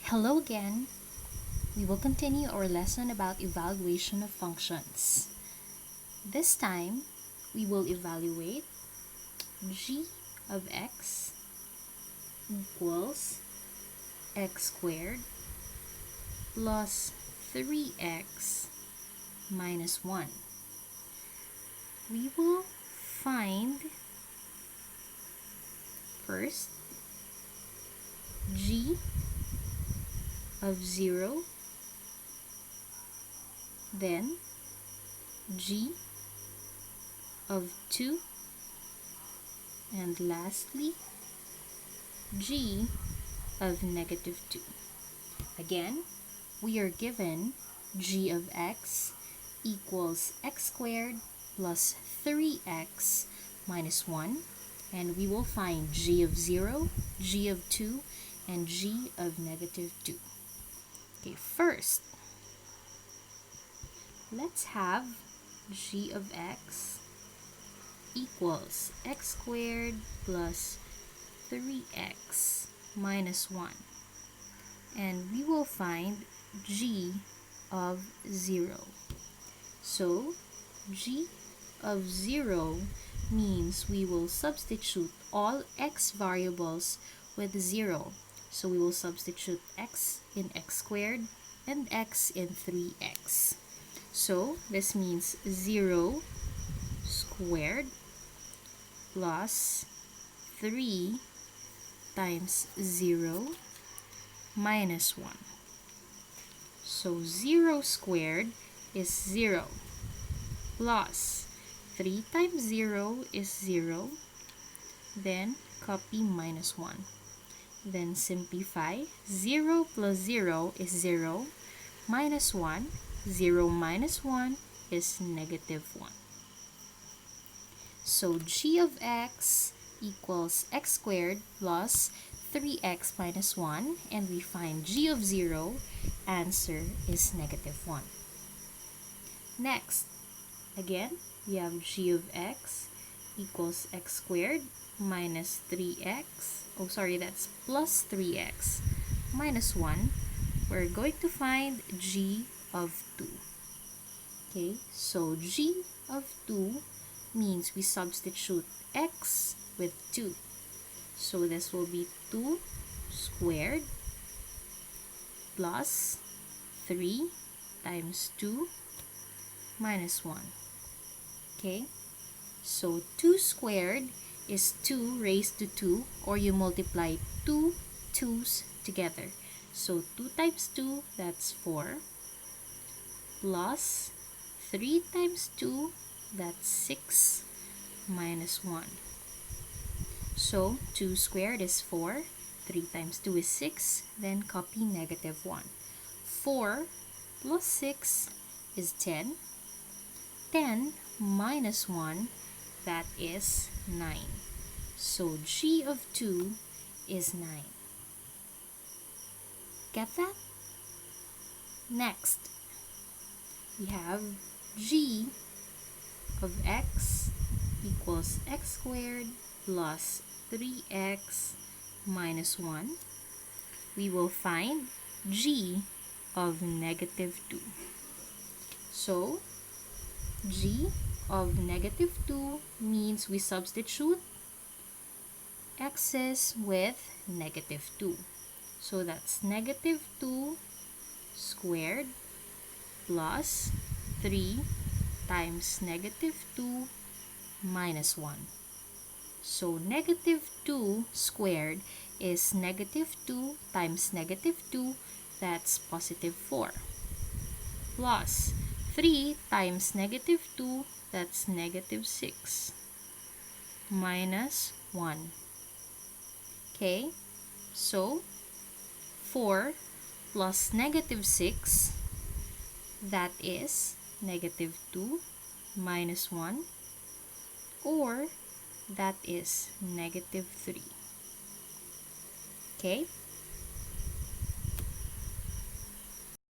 Hello again. We will continue our lesson about evaluation of functions. This time, we will evaluate g of x equals x squared plus 3x minus 1. We will find first g of 0, then g of 2, and lastly g of negative 2. Again, we are given g of x equals x squared plus 3x minus 1, and we will find g of 0, g of 2, and g of negative 2. Okay, first, let's have g of x equals x squared plus 3x minus 1. And we will find g of 0. So, g of 0 means we will substitute all x variables with 0. So we will substitute x in x squared and x in 3x. So this means 0 squared plus 3 times 0 minus 1. So 0 squared is 0 plus 3 times 0 is 0, then copy minus 1. Then simplify. 0 plus 0 is 0 minus 1. 0 minus 1 is negative 1. So g of x equals x squared plus 3x minus 1, and we find g of 0. Answer is negative 1. Next, again, we have g of x equals x squared minus 3x. Oh, sorry, that's plus 3x minus 1. We're going to find g of 2. Okay, so g of 2 means we substitute x with 2. So this will be 2 squared plus 3 times 2 minus 1. Okay, so 2 squared is 2 raised to 2, or you multiply 2 2's together. So 2 times 2, that's 4, plus 3 times 2, that's 6, minus 1. So 2 squared is 4, 3 times 2 is 6, then copy negative 1. 4 plus 6 is 10. 10 minus 1, that is 9. So g of 2 is 9. Get that? Next, we have g of x equals x squared plus 3x minus 1. We will find g of negative 2. So, g of negative 2 means we substitute x's with negative 2. So that's negative 2 squared plus 3 times negative 2 minus 1. So negative 2 squared is negative 2 times negative 2, that's positive 4, plus 3 times negative 2, that's negative 6, minus 1. Okay, so 4 plus negative 6, that is negative 2 minus 1, or that is negative 3. Okay,